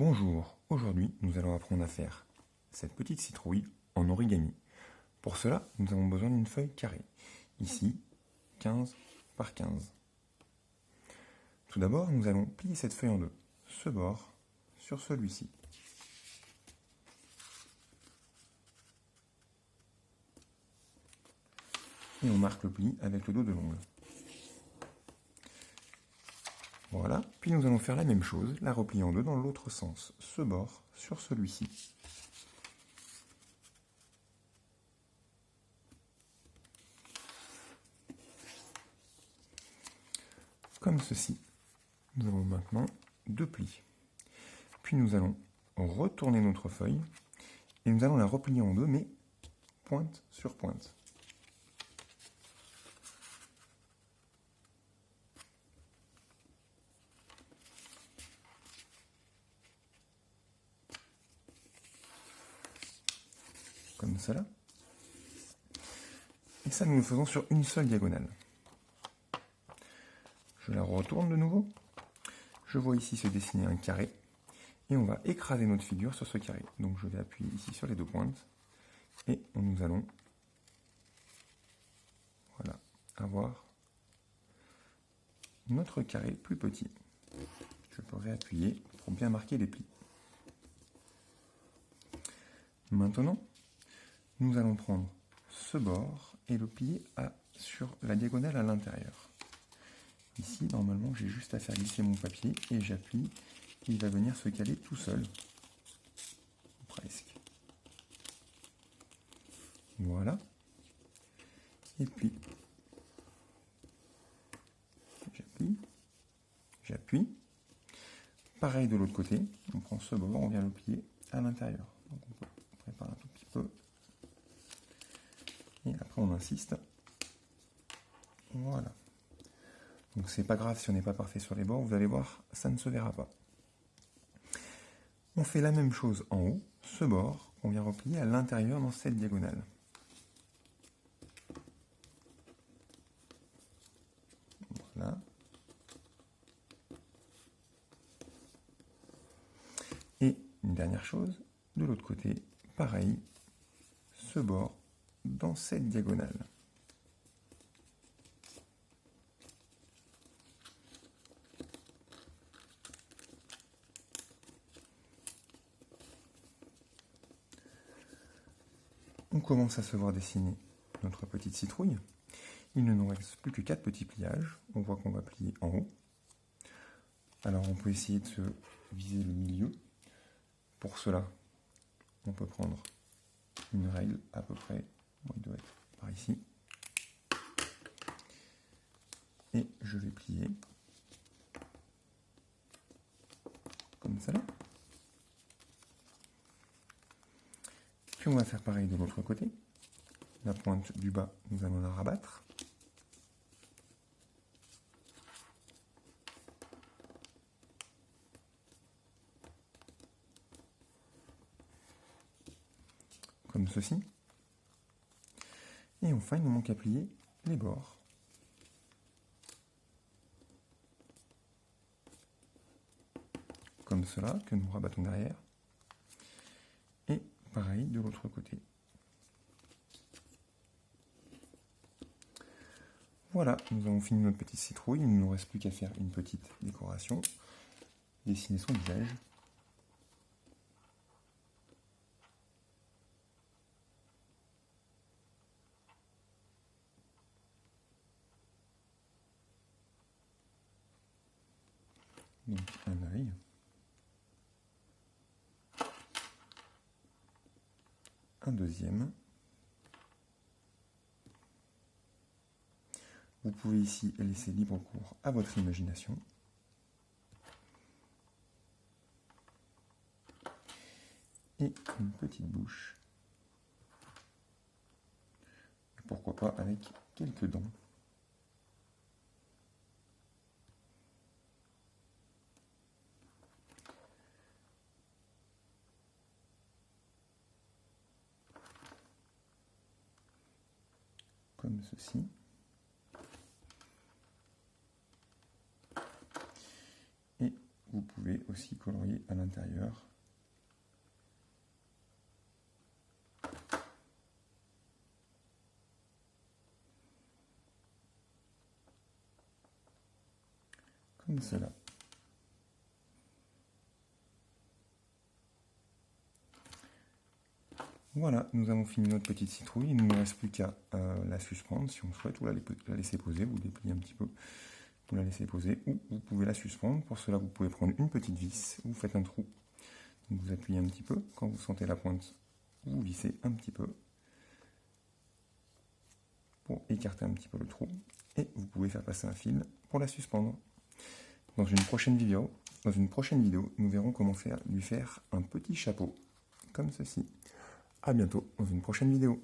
Bonjour, aujourd'hui nous allons apprendre à faire cette petite citrouille en origami. Pour cela, nous avons besoin d'une feuille carrée, ici 15 par 15. Tout d'abord, nous allons plier cette feuille en deux, ce bord sur celui-ci. Et on marque le pli avec le dos de l'ongle. Voilà, puis nous allons faire la même chose, la replier en deux dans l'autre sens, ce bord sur celui-ci. Comme ceci. Nous avons maintenant deux plis. Puis nous allons retourner notre feuille et nous allons la replier en deux, mais pointe sur pointe. Comme cela. Et ça, nous le faisons sur une seule diagonale. Je la retourne de nouveau. Je vois ici se dessiner un carré. Et on va écraser notre figure sur ce carré. Donc je vais appuyer ici sur les deux pointes. Et nous allons avoir notre carré plus petit. Je peux réappuyer pour bien marquer les plis. Maintenant, nous allons prendre ce bord et le plier sur la diagonale à l'intérieur. Ici, normalement, j'ai juste à faire glisser mon papier et j'appuie. Il va venir se caler tout seul. Presque. Voilà. Et puis, j'appuie. Pareil de l'autre côté. On prend ce bord, on vient le plier à l'intérieur. Donc on peut préparer un tout petit peu. Et après, on insiste. Voilà. Donc c'est pas grave si on n'est pas parfait sur les bords. Vous allez voir, ça ne se verra pas. On fait la même chose en haut. Ce bord, on vient replier à l'intérieur dans cette diagonale. Voilà. Et une dernière chose, de l'autre côté, pareil, ce bord dans cette diagonale. On commence à se voir dessiner notre petite citrouille. Il ne nous reste plus que 4 petits pliages. On voit qu'on va plier en haut. Alors on peut essayer de se viser le milieu. Pour cela, on peut prendre une règle à peu près, bon, il doit être par ici. Et je vais plier comme ça. Puis on va faire pareil de l'autre côté. La pointe du bas, nous allons la rabattre. Comme ceci. Et enfin, il nous manque à plier les bords. Comme cela, que nous rabattons derrière. Et pareil de l'autre côté. Voilà, nous avons fini notre petite citrouille. Il ne nous reste plus qu'à faire une petite décoration. Dessiner son visage. Donc un œil. Un deuxième. Vous pouvez ici laisser libre cours à votre imagination. Et une petite bouche. Et pourquoi pas avec quelques dents. Comme ceci. Et vous pouvez aussi colorié à l'intérieur. Comme cela. Voilà, nous avons fini notre petite citrouille. Il ne nous reste plus qu'à la suspendre si on souhaite, ou la laisser poser, vous dépliez un petit peu, vous la laissez poser, ou vous pouvez la suspendre. Pour cela, vous pouvez prendre une petite vis, vous faites un trou, vous appuyez un petit peu. Quand vous sentez la pointe, vous vissez un petit peu pour écarter un petit peu le trou, et vous pouvez faire passer un fil pour la suspendre. Dans une prochaine vidéo, nous verrons comment lui faire un petit chapeau, comme ceci. À bientôt dans une prochaine vidéo.